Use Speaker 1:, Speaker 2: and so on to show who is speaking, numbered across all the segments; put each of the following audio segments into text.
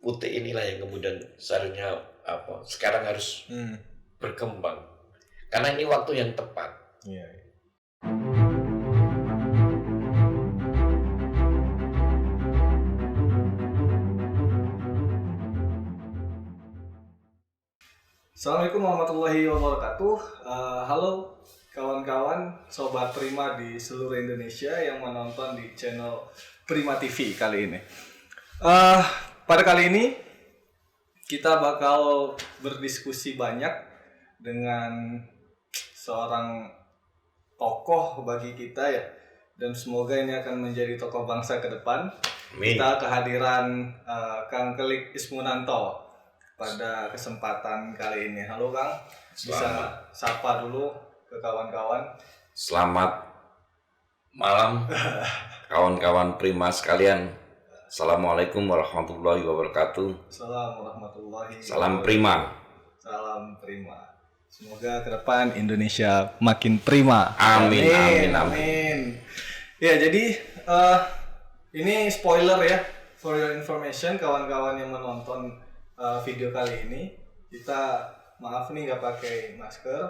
Speaker 1: putih inilah yang kemudian seharusnya sekarang harus berkembang. Karena ini waktu yang tepat.
Speaker 2: Iya. Assalamualaikum warahmatullahi wabarakatuh. Halo kawan-kawan, sobat Prima di seluruh Indonesia yang menonton di channel Prima TV kali ini. Pada kali ini kita bakal berdiskusi banyak dengan seorang tokoh bagi kita ya, dan semoga ini akan menjadi tokoh bangsa ke depan.
Speaker 1: Amin.
Speaker 2: Kita kehadiran Kang Kelik Ismunanto pada kesempatan kali ini. Halo Kang, bisa sapa dulu ke kawan-kawan.
Speaker 1: Selamat malam kawan-kawan Prima sekalian. Assalamualaikum warahmatullahi wabarakatuh. Salam Prima.
Speaker 2: Salam Prima. Semoga ke depan Indonesia makin prima.
Speaker 1: Amin.
Speaker 2: Ya, jadi ini spoiler ya, for your information kawan-kawan yang menonton video kali ini. Kita maaf nih nggak pakai masker,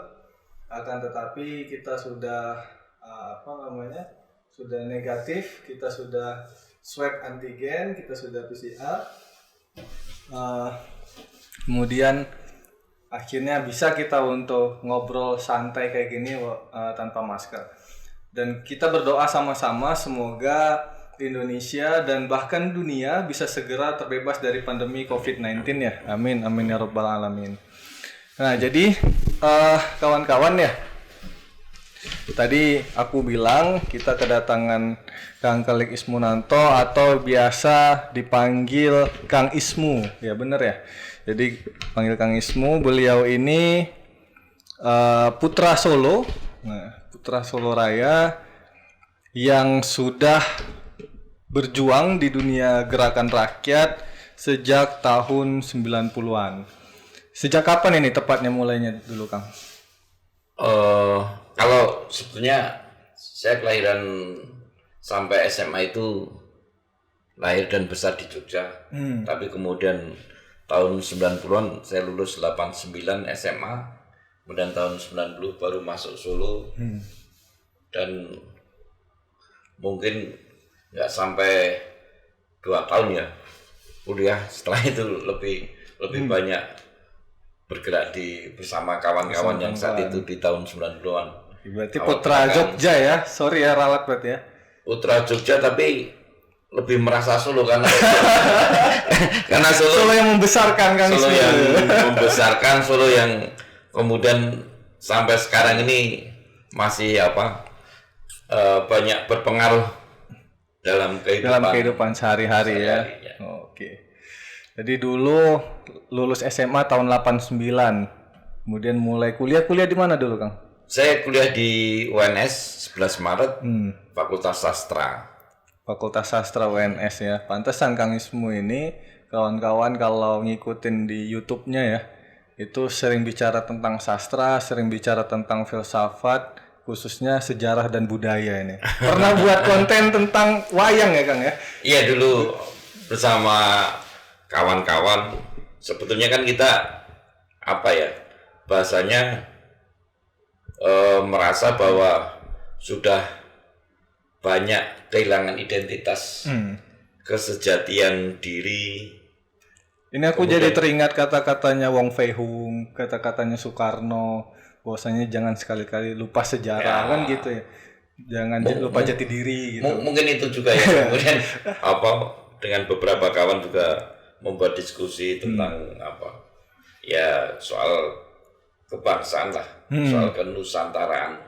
Speaker 2: akan tetapi kita sudah sudah negatif, kita sudah swab antigen, kita sudah PCR. Kemudian akhirnya bisa kita untuk ngobrol santai kayak gini tanpa masker. Dan kita berdoa sama-sama semoga Indonesia dan bahkan dunia bisa segera terbebas dari pandemi COVID-19 ya. Amin, amin ya rabbal alamin. Nah, jadi kawan-kawan ya, tadi aku bilang kita kedatangan Kang Kelik Ismunanto atau biasa dipanggil Kang Ismu, ya bener ya. Jadi panggil Kang Ismu, beliau ini putra Solo, putra Solo Raya yang sudah berjuang di dunia gerakan rakyat sejak tahun 90-an. Sejak kapan ini tepatnya mulainya dulu, Kang?
Speaker 1: Kalau sebetulnya saya kelahiran sampai SMA itu lahir dan besar di Jogja. Tapi kemudian tahun 90-an saya lulus 89 SMA. Kemudian tahun 90 baru masuk Solo. Dan mungkin nggak sampai 2 tahun ya kuliah. Setelah itu lebih banyak bergerak bersama kawan-kawan yang saat itu di tahun 90-an.
Speaker 2: Berarti putra Jogja ya? Sorry ya ralat berarti ya.
Speaker 1: Putra Jogja tapi lebih merasa Solo karena karena Solo yang
Speaker 2: membesarkan kan.
Speaker 1: Solo yang membesarkan, Solo yang kemudian sampai sekarang ini masih banyak berpengaruh dalam kehidupan
Speaker 2: sehari-hari ya. Oke. Jadi dulu lulus SMA tahun 89. Kemudian mulai kuliah di mana dulu, Kang?
Speaker 1: Saya kuliah di UNS 11 Maret, Fakultas Sastra.
Speaker 2: Fakultas Sastra UNS ya. Pantesan Kang Ismu ini kawan-kawan kalau ngikutin di YouTube-nya ya, itu sering bicara tentang sastra, sering bicara tentang filsafat, khususnya sejarah dan budaya ini. Pernah buat konten tentang wayang ya, Kang ya?
Speaker 1: Iya, dulu bersama kawan-kawan. Sebetulnya kan kita bahasanya merasa bahwa sudah banyak kehilangan identitas, kesejatian diri.
Speaker 2: Ini aku jadi teringat kata-katanya Wong Fei Hung, kata-katanya Soekarno, bahwasanya jangan sekali-kali lupa sejarah kan gitu ya. Jangan lupa jati diri gitu.
Speaker 1: Mungkin itu juga ya. Kemudian dengan beberapa kawan juga membuat diskusi tentang soal kebangsaan lah, soal kenusantaraan.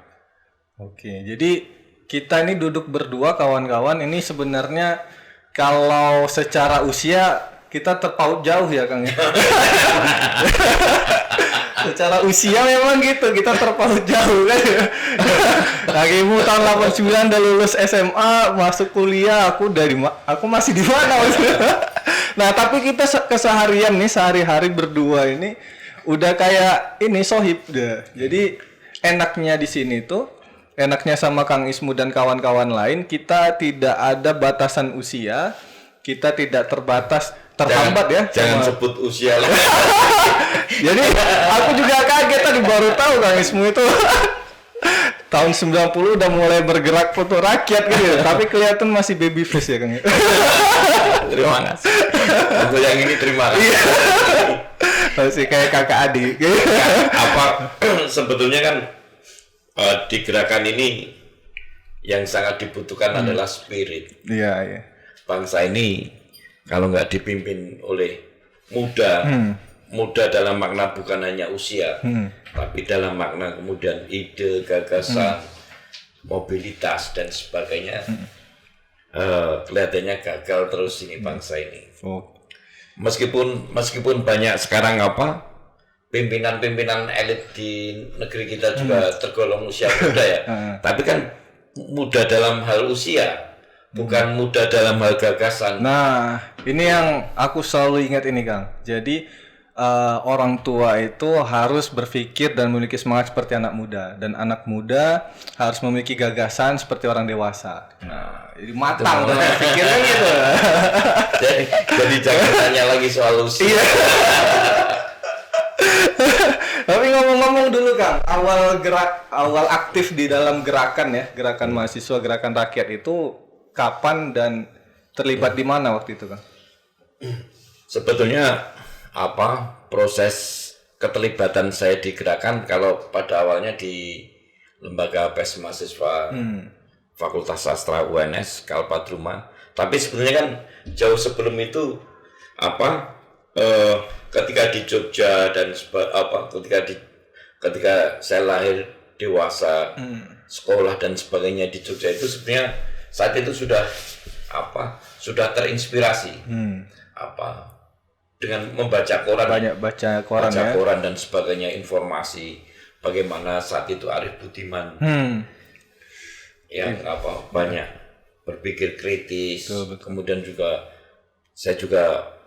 Speaker 2: Oke, jadi kita ini duduk berdua kawan-kawan ini sebenarnya kalau secara usia kita terpaut jauh ya, Kang ya. Secara usia memang gitu, kita terpaut jauh kan. Kakimu tahun 89 udah lulus SMA, masuk kuliah, aku masih di mana maksudnya. Nah, tapi kita keseharian nih, sehari-hari berdua ini udah kayak ini sohib deh. Jadi enaknya di sini tuh, enaknya sama Kang Ismu dan kawan-kawan lain, kita tidak ada batasan usia, kita tidak terbatas terhambat ya.
Speaker 1: Jangan sebut usia lah.
Speaker 2: Jadi aku juga kaget tadi baru tahu Kang Ismu itu tahun 90 udah mulai bergerak foto rakyat gitu ya. Tapi kelihatan masih baby face ya Kang.
Speaker 1: Terima kasih. Untuk yang ini terima kasih.
Speaker 2: Masih kayak kakak adik.
Speaker 1: Sebetulnya kan di gerakan ini yang sangat dibutuhkan adalah spirit.
Speaker 2: Iya, iya.
Speaker 1: Bangsa ini kalau nggak dipimpin oleh muda dalam makna bukan hanya usia, tapi dalam makna kemudian ide, gagasan, mobilitas dan sebagainya, kelihatannya gagal terus ini bangsa ini. Meskipun banyak sekarang pimpinan elit di negeri kita juga tergolong usia muda ya, tapi kan muda dalam hal usia, bukan muda dalam hal gagasan.
Speaker 2: Nah, ini yang aku selalu ingat ini Kang. Jadi orang tua itu harus berpikir dan memiliki semangat seperti anak muda, dan anak muda harus memiliki gagasan seperti orang dewasa. Nah, jadi matang dalam berpikirnya gitu.
Speaker 1: jadi jangan tanya lagi soal usia.
Speaker 2: Tapi ngomong-ngomong dulu Kang, awal aktif di dalam gerakan mahasiswa, gerakan rakyat itu kapan dan terlibat di mana waktu itu Kang?
Speaker 1: Sebetulnya proses keterlibatan saya di gerakan, kalau pada awalnya di lembaga pes mahasiswa Fakultas Sastra UNS Kalpadruma, tapi sebenarnya kan jauh sebelum itu ketika di Jogja dan ketika saya lahir dewasa, sekolah dan sebagainya di Jogja itu sebenarnya saat itu sudah terinspirasi dengan membaca koran,
Speaker 2: banyak baca koran
Speaker 1: koran dan sebagainya, informasi bagaimana saat itu Arif Budiman yang banyak berpikir kritis.
Speaker 2: Betul.
Speaker 1: Kemudian juga saya juga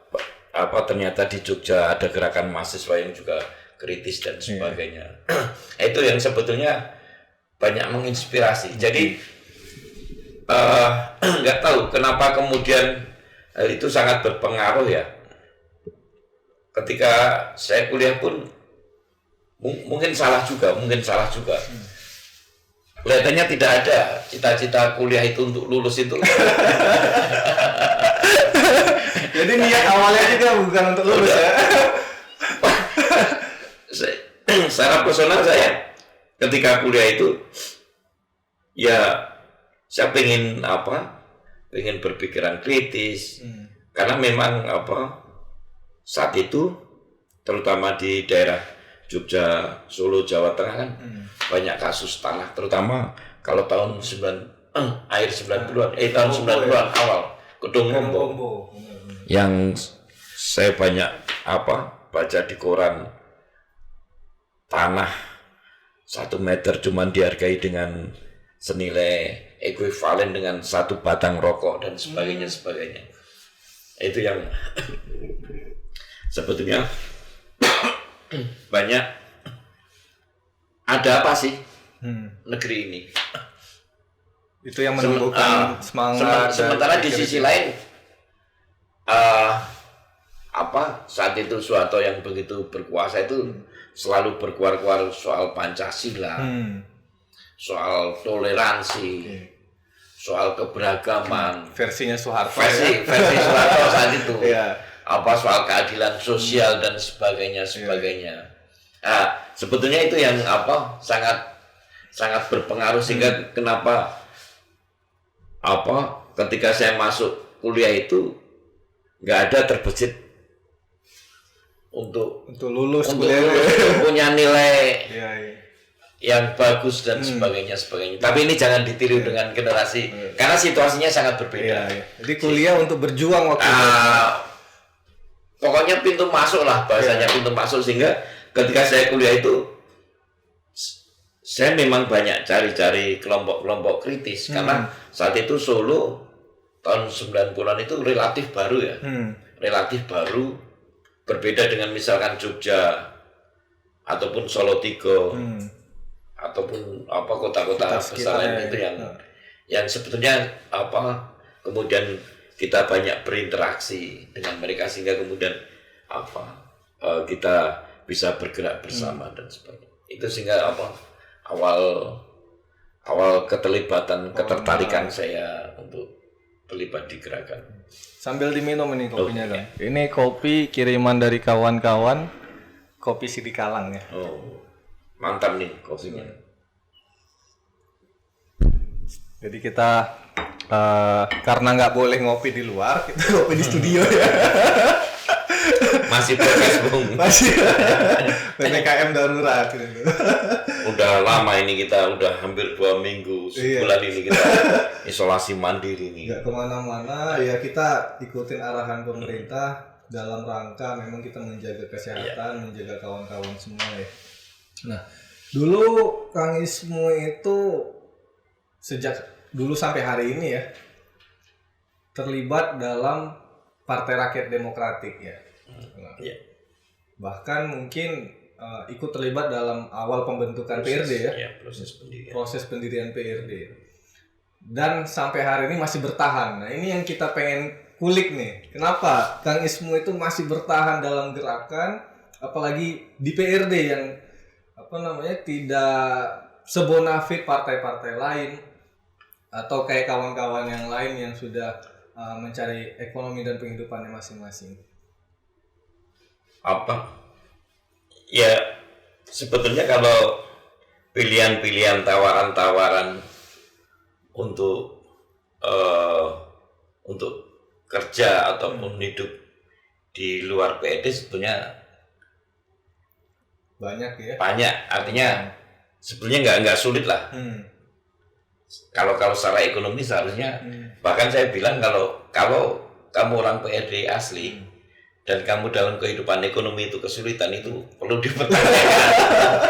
Speaker 1: ternyata di Jogja ada gerakan mahasiswa yang juga kritis dan sebagainya. Itu yang sebetulnya banyak menginspirasi. Jadi nggak tahu kenapa kemudian hal itu sangat berpengaruh ya. Ketika saya kuliah pun mungkin salah juga. Kelihatannya tidak ada cita-cita kuliah itu untuk lulus itu.
Speaker 2: Jadi niat awalnya juga bukan untuk lulus ya.
Speaker 1: Secara personal saya ketika kuliah itu ya saya pengen berpikiran kritis, karena memang saat itu terutama di daerah Jogja, Solo, Jawa Tengah kan banyak kasus tanah, terutama kalau tahun 90-an awal Kedung Ngombo. Yang saya banyak baca di koran, tanah 1 meter cuman dihargai dengan senilai ekuivalen dengan 1 batang rokok dan sebagainya. Itu yang sebetulnya banyak ada apa sih negeri ini.
Speaker 2: Itu yang menumbuhkan semangat.
Speaker 1: Sementara di sisi lain saat itu Soeharto yang begitu berkuasa itu selalu berkuar-kuar soal Pancasila, soal toleransi, soal keberagaman.
Speaker 2: Versinya Soeharto.
Speaker 1: Versi Soeharto saat itu. Soal keadilan sosial dan sebagainya. Nah, sebetulnya itu yang sangat berpengaruh, sehingga kenapa ketika saya masuk kuliah itu nggak ada terbesit untuk
Speaker 2: lulus
Speaker 1: punya nilai yang bagus dan sebagainya. Tapi ini jangan ditiru dengan generasi, karena situasinya sangat berbeda.
Speaker 2: Jadi kuliah untuk berjuang waktu itu.
Speaker 1: Pokoknya pintu masuk lah bahasanya, pintu masuk, sehingga ketika saya kuliah itu saya memang banyak cari-cari kelompok-kelompok kritis, karena saat itu Solo tahun 90-an itu relatif baru ya. Relatif baru, berbeda dengan misalkan Jogja ataupun Solo Tigo ataupun kota-kota besar lain itu yang sebetulnya kemudian kita banyak berinteraksi dengan mereka sehingga kemudian kita bisa bergerak bersama dan sebagainya. Itu sehingga awal ketertarikan saya untuk terlibat di gerakan.
Speaker 2: Sambil diminum ini kopinya kan. Ini kopi kiriman dari kawan-kawan, kopi Sidikalang ya.
Speaker 1: Oh, mantap nih kopinya.
Speaker 2: Jadi kita karena nggak boleh ngopi di luar, kita ngopi di studio ya.
Speaker 1: Masih proses Bung.
Speaker 2: Masih PPKM darurat.
Speaker 1: Udah lama ini kita udah hampir 2 minggu, sebulan ini kita isolasi mandiri nih.
Speaker 2: Nggak kemana-mana ya, kita ikutin arahan pemerintah dalam rangka memang kita menjaga kesehatan, menjaga kawan-kawan semua ya. Nah, dulu Kang Ismu itu sejak dulu sampai hari ini ya terlibat dalam Partai Rakyat Demokratik ya. Nah, bahkan mungkin ikut terlibat dalam awal pembentukan PRD ya. Proses pendirian PRD. Dan sampai hari ini masih bertahan. Nah, ini yang kita pengen kulik nih. Kenapa Kang Ismu itu masih bertahan dalam gerakan, apalagi di PRD yang tidak sebonafit partai-partai lain atau kayak kawan-kawan yang lain yang sudah mencari ekonomi dan penghidupannya masing-masing.
Speaker 1: Ya, sebetulnya kalau pilihan-pilihan tawaran-tawaran untuk kerja ataupun hidup di luar PRD sebetulnya
Speaker 2: banyak ya.
Speaker 1: Banyak, artinya sebetulnya nggak sulit lah. Kalau secara ekonomi seharusnya bahkan saya bilang kalau kamu orang PRD asli dan kamu dalam kehidupan ekonomi itu kesulitan, itu perlu dipertanyakan.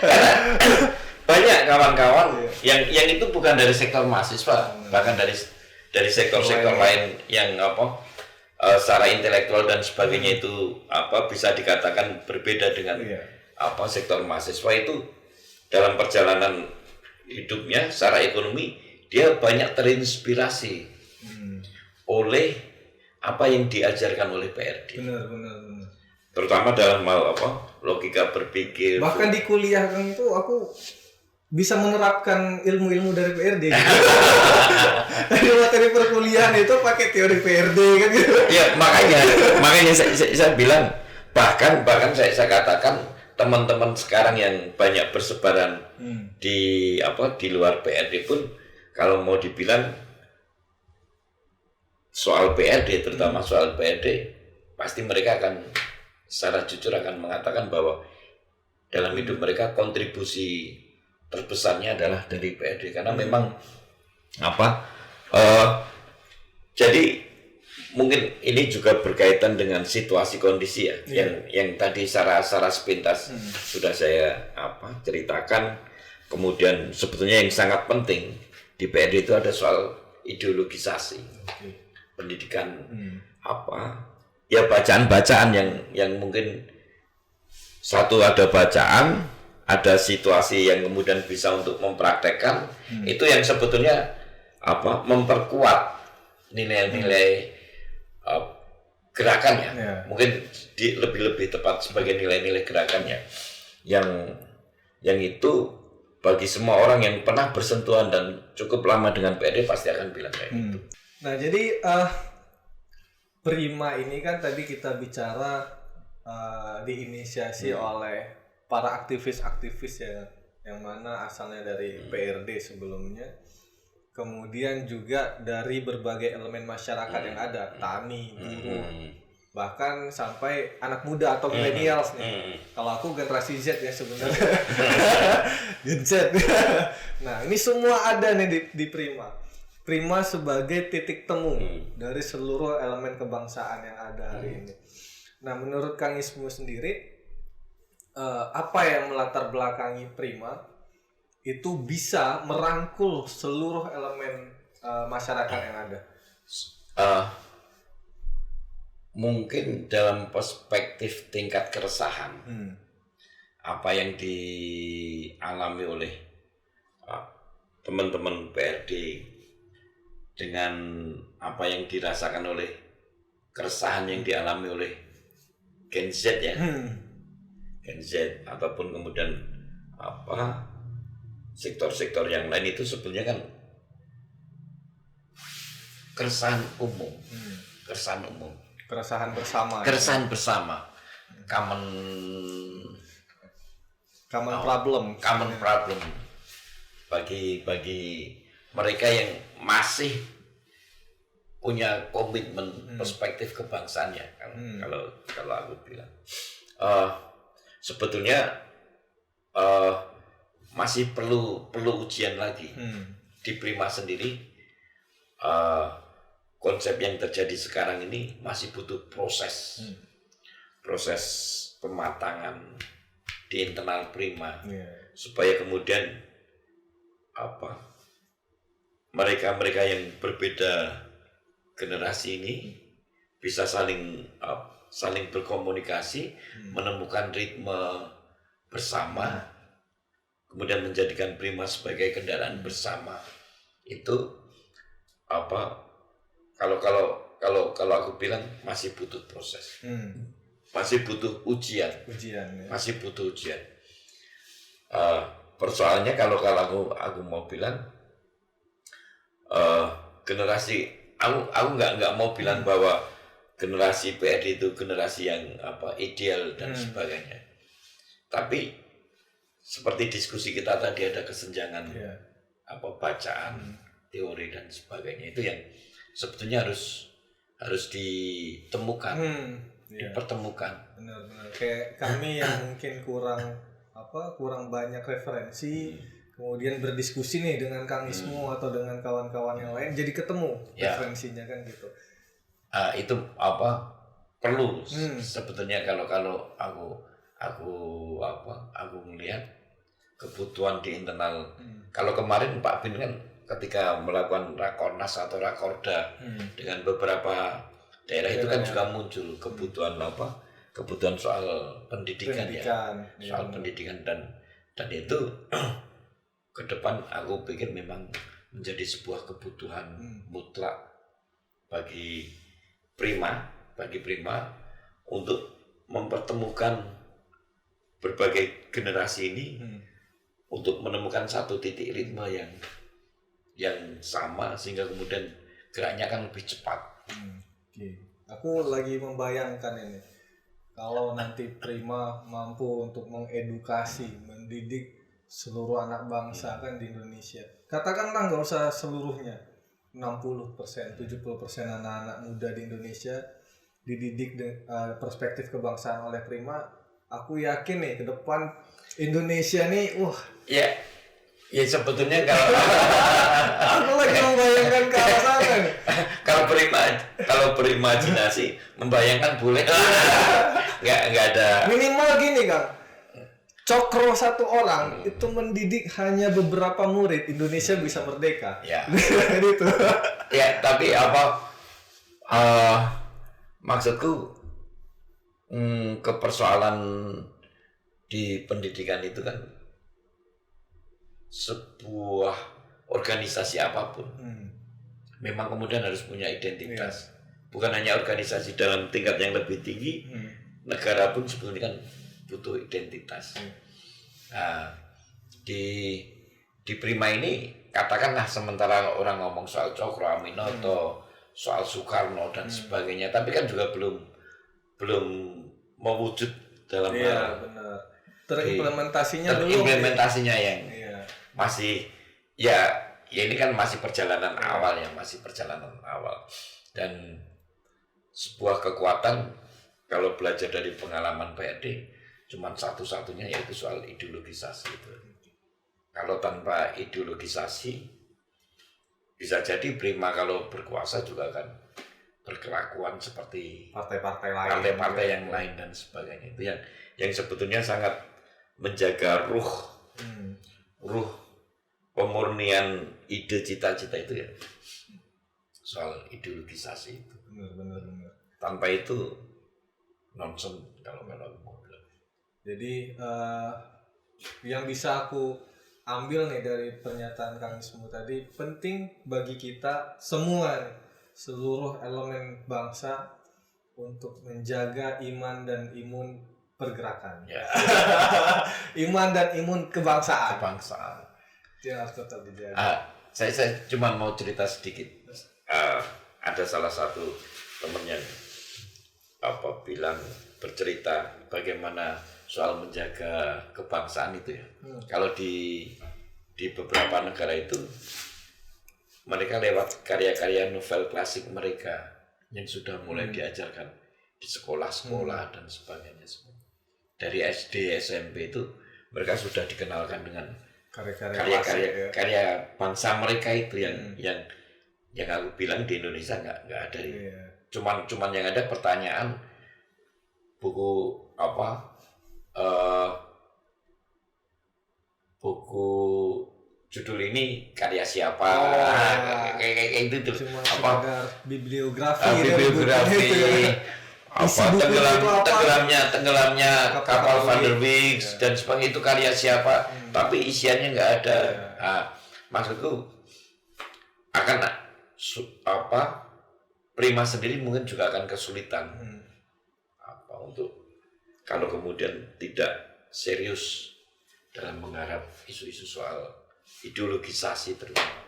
Speaker 1: karena banyak kawan-kawan yang itu bukan dari sektor mahasiswa, bahkan dari sektor-sektor lain yang secara intelektual dan sebagainya itu bisa dikatakan berbeda dengan sektor mahasiswa itu dalam perjalanan hidupnya secara ekonomi dia banyak terinspirasi oleh apa yang diajarkan oleh PRD.
Speaker 2: Benar.
Speaker 1: Terutama dalam hal logika berpikir.
Speaker 2: Bahkan di kuliah kan itu aku bisa menerapkan ilmu-ilmu dari PRD. Dari materi perkuliahan itu pakai teori PRD kan gitu.
Speaker 1: Ya, makanya saya bilang bahkan saya katakan teman-teman sekarang yang banyak bersebaran di luar PRD pun kalau mau dibilang soal PRD, terutama soal PRD, pasti mereka akan secara jujur akan mengatakan bahwa dalam hidup mereka kontribusi terbesarnya adalah dari PRD karena memang jadi mungkin ini juga berkaitan dengan situasi kondisi ya yang tadi secara sepintas sudah saya ceritakan. Kemudian sebetulnya yang sangat penting di PRD itu ada soal ideologisasi pendidikan bacaan-bacaan yang mungkin satu ada bacaan, ada situasi yang kemudian bisa untuk mempraktekkan itu yang sebetulnya memperkuat nilai-nilai gerakannya. Mungkin lebih tepat sebagai nilai-nilai gerakannya yang itu bagi semua orang yang pernah bersentuhan dan cukup lama dengan PRD pasti akan bilang kayak gitu.
Speaker 2: Nah, jadi Prima ini kan tadi kita bicara diinisiasi oleh para aktivis-aktivis ya, yang mana asalnya dari PRD sebelumnya, kemudian juga dari berbagai elemen masyarakat yang ada, tani, buruh, bahkan sampai anak muda atau millennials nih. Kalau aku generasi Z ya sebenarnya. Gen Z. Nah, ini semua ada nih di Prima. Prima sebagai titik temu dari seluruh elemen kebangsaan yang ada hari ini. Nah, menurut Kang Ismu sendiri, apa yang melatar belakangi Prima itu bisa merangkul seluruh elemen masyarakat yang ada?
Speaker 1: Mungkin dalam perspektif tingkat keresahan, apa yang dialami oleh teman-teman PRD dengan apa yang dirasakan oleh keresahan yang dialami oleh Gen Z ya, Gen Z ataupun kemudian apa sektor-sektor yang lain itu sebenarnya kan keresahan umum,
Speaker 2: Keresahan bersama.
Speaker 1: keresahan bersama, common problem bagi mereka yang masih punya komitmen perspektif kebangsaannya kalau aku bilang sebetulnya masih perlu ujian lagi di Prima sendiri. Konsep yang terjadi sekarang ini masih butuh proses pematangan di internal Prima supaya kemudian mereka yang berbeda generasi ini bisa saling berkomunikasi, menemukan ritme bersama, kemudian menjadikan Prima sebagai kendaraan bersama. Itu kalau aku bilang masih butuh proses, masih butuh ujian ya. Masih butuh ujian. Persoalannya kalau aku mau bilang generasi aku nggak mau bilang bahwa generasi PRD itu generasi yang ideal dan sebagainya. Tapi seperti diskusi kita tadi ada kesenjangan bacaan, teori dan sebagainya itu yang sebetulnya harus ditemukan, dipertemukan.
Speaker 2: Benar-benar kayak kami yang mungkin kurang banyak referensi, kemudian berdiskusi nih dengan Kang Ismu atau dengan kawan-kawan yang lain, jadi ketemu referensinya kan gitu.
Speaker 1: Itu perlu sebetulnya kalau aku melihat kebutuhan di internal. Kalau kemarin Pak Bin kan ketika melakukan rakornas atau rakorda dengan beberapa daerah itu kan juga muncul kebutuhan soal pendidikan. Soal pendidikan dan itu ke depan aku pikir memang menjadi sebuah kebutuhan mutlak bagi Prima untuk mempertemukan berbagai generasi ini untuk menemukan satu titik ritme yang sama sehingga kemudian geraknya kan lebih cepat.
Speaker 2: Aku lagi membayangkan ini kalau nanti Prima mampu untuk mengedukasi, mendidik seluruh anak bangsa kan di Indonesia. Katakanlah nggak usah seluruhnya, 60%, 70% anak-anak muda di Indonesia dididik perspektif kebangsaan oleh Prima. Aku yakin nih ke depan Indonesia nih,
Speaker 1: Ya sebetulnya kalau
Speaker 2: aku lagi membayangkan ke arah sana nih.
Speaker 1: kalau berimajinasi membayangkan boleh nggak ada.
Speaker 2: Minimal gini Kang, Cokro satu orang itu mendidik hanya beberapa murid, Indonesia bisa merdeka. Gitu.
Speaker 1: Ya tapi maksudku ke persoalan di pendidikan itu kan sebuah organisasi apapun memang kemudian harus punya identitas. Bukan hanya organisasi dalam tingkat yang lebih tinggi, negara pun sebetulnya kan butuh identitas. Nah, di Prima ini katakanlah sementara orang ngomong soal Cokro Aminoto, soal Soekarno dan sebagainya, tapi kan juga belum mewujud dalam
Speaker 2: benar. Terimplementasinya
Speaker 1: yang masih ini kan masih perjalanan awal dan sebuah kekuatan kalau belajar dari pengalaman PRD cuma satu-satunya yaitu soal ideologisasi itu. Kalau tanpa ideologisasi bisa jadi Prima kalau berkuasa juga kan berkelakuan seperti partai-partai yang lain dan sebagainya. Itu yang sebetulnya sangat menjaga ruh pemurnian ide cita-cita itu ya soal ideologisasi itu.
Speaker 2: Benar.
Speaker 1: Tanpa itu nonsen kalau mau bilang.
Speaker 2: Jadi yang bisa aku ambil nih dari pernyataan Kang Ismu tadi, penting bagi kita semua nih, seluruh elemen bangsa untuk menjaga iman dan imun pergerakan.
Speaker 1: Ya.
Speaker 2: Iman dan imun kebangsaan. Itu yang harus tetap dijaga.
Speaker 1: Saya cuma mau cerita sedikit. Ada salah satu teman yang bilang bercerita bagaimana soal menjaga kebangsaan itu ya. Kalau di beberapa negara itu mereka lewat karya-karya novel klasik mereka yang sudah mulai diajarkan di sekolah-sekolah dan sebagainya semua. Dari SD, SMP itu mereka sudah dikenalkan dengan karya bangsa mereka itu yang aku bilang di Indonesia nggak ada. Cuman yang ada pertanyaan buku buku judul ini karya siapa, kayak itu tuh
Speaker 2: bibliografi
Speaker 1: tenggelamnya kapal Van der Wijk dan sebagainya, itu karya siapa, tapi isiannya nggak ada. Maksudku akan Prima sendiri mungkin juga akan kesulitan untuk kalau kemudian tidak serius dalam menggarap isu-isu soal ideologisasi terutama.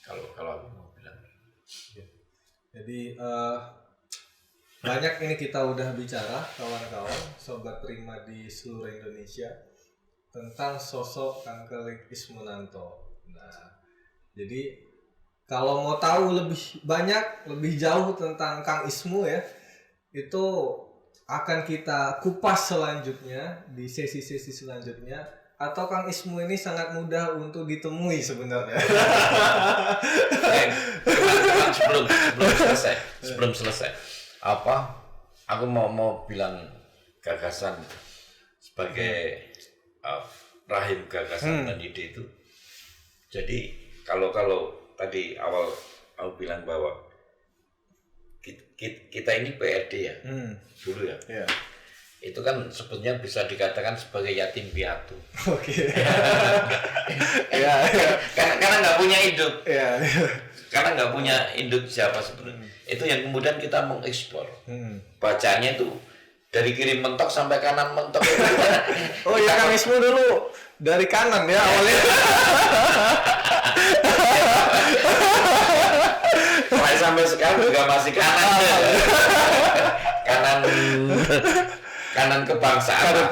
Speaker 1: Kalau aku mau bilang.
Speaker 2: Jadi banyak ini kita udah bicara kawan-kawan sobat Prima di seluruh Indonesia tentang sosok Kang Kelik Ismunanto. Nah, jadi kalau mau tahu lebih banyak, lebih jauh tentang Kang Ismu ya, itu akan kita kupas selanjutnya di sesi-sesi selanjutnya. Atau Kang Ismu ini sangat mudah untuk ditemui sebenarnya.
Speaker 1: Sebelum selesai, aku mau bilang gagasan sebagai rahim gagasan dan ide itu. Jadi kalau tadi awal aku bilang bahwa kita ini PRD ya, dulu ya. Yeah. Itu kan sebetulnya bisa dikatakan sebagai yatim piatu.
Speaker 2: Oke.
Speaker 1: Karena nggak punya induk.
Speaker 2: Yeah.
Speaker 1: Karena nggak punya induk siapa sebenarnya. Itu yang kemudian kita mengeksplor. Bacanya itu dari kiri mentok sampai kanan mentok.
Speaker 2: Oh iya, Kang Ismu dulu dari kanan ya awalnya.
Speaker 1: Sampai sekarang juga masih kanan. kanan kebangsaan.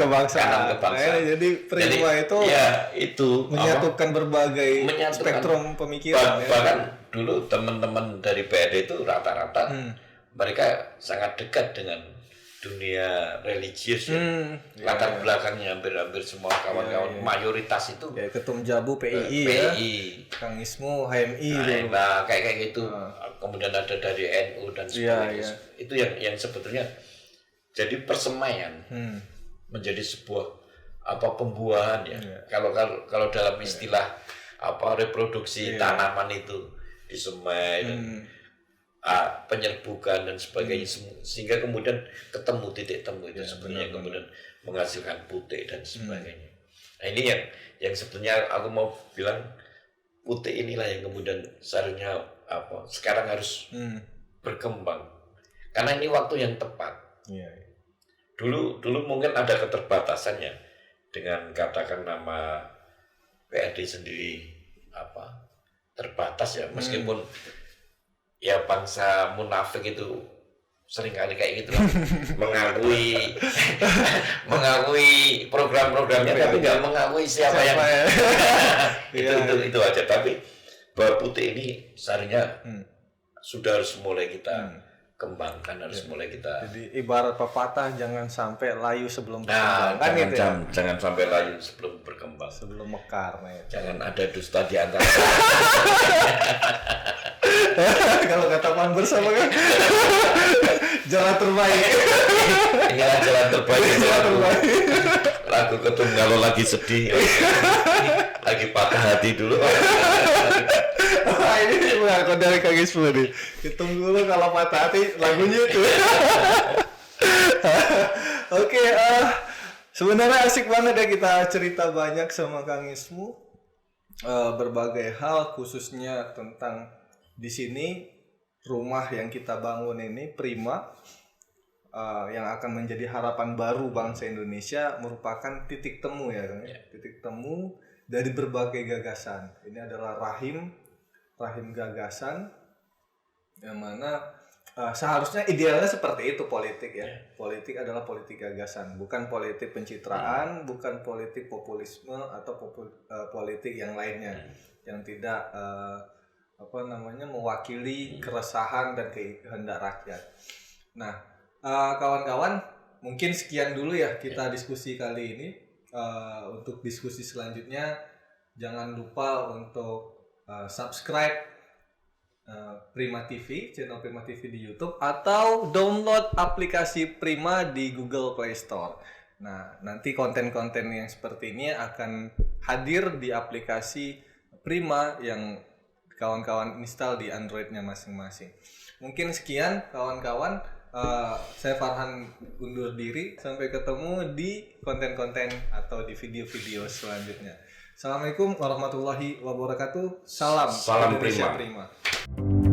Speaker 2: Jadi Prima itu menyatukan berbagai spektrum pemikiran.
Speaker 1: Bahkan dulu teman-teman dari PRD itu rata-rata mereka sangat dekat dengan dunia religius latar belakangnya hampir semua kawan-kawan mayoritas itu
Speaker 2: Ketum Jabu PII ya, Kang Ismu HMI
Speaker 1: nah kayak gitu. Kemudian ada dari NU dan sebagainya. Itu yang sebetulnya jadi persemaian menjadi sebuah pembuahan ya. Kalau dalam istilah reproduksi tanaman itu disemai dan penyerbukan dan sebagainya, sehingga kemudian ketemu titik temu itu sebenarnya kemudian menghasilkan putih dan sebagainya. Nah ini yang sebetulnya aku mau bilang, putih inilah yang kemudian seharusnya sekarang harus berkembang karena ini waktu yang tepat. Dulu mungkin ada keterbatasannya dengan katakan nama PRD sendiri terbatas ya, meskipun ya bangsa munafik itu seringkali kayak gitu lah. mengakui program-programnya tapi nggak mengakui siapa yang itu aja. Tapi bahwa putih ini seharusnya sudah harus mulai kita kembangkan, harus mulai kita.
Speaker 2: Jadi ibarat pepatah, jangan sampai layu sebelum berkembang.
Speaker 1: Jangan sampai layu sebelum berkembang.
Speaker 2: Sebelum mekar.
Speaker 1: Jangan ada dusta di antara.
Speaker 2: Kalau kata Pan bersama kan jalan terbaik.
Speaker 1: Inilah jalan terbaik. Lagu Ketum kalau lagi sedih, lagi patah hati dulu.
Speaker 2: Ini mengaku dari Kang Ismu nih. Hitung dulu kalau patah hati lagunya itu. Oke, sebenarnya asik banget ya kita cerita banyak sama Kang Ismu. berbagai hal, khususnya tentang di sini rumah yang kita bangun ini Prima, yang akan menjadi harapan baru bangsa Indonesia, merupakan titik temu ya kan? Titik temu dari berbagai gagasan. Ini adalah rahim gagasan yang mana seharusnya idealnya seperti itu politik ya. Politik adalah politik gagasan, bukan politik pencitraan, bukan politik populisme atau politik yang lainnya yang tidak mewakili keresahan dan kehendak rakyat. Nah, kawan-kawan, mungkin sekian dulu ya kita diskusi kali ini. Untuk diskusi selanjutnya jangan lupa untuk subscribe Prima TV, channel Prima TV di YouTube, atau download aplikasi Prima di Google Play Store. Nah, nanti konten-konten yang seperti ini akan hadir di aplikasi Prima yang kawan-kawan install di Android-nya masing-masing. Mungkin sekian kawan-kawan. Saya Farhan undur diri. Sampai ketemu di konten-konten atau di video-video selanjutnya. Assalamualaikum warahmatullahi wabarakatuh. Salam
Speaker 1: Salam
Speaker 2: Indonesia
Speaker 1: Prima.
Speaker 2: Prima.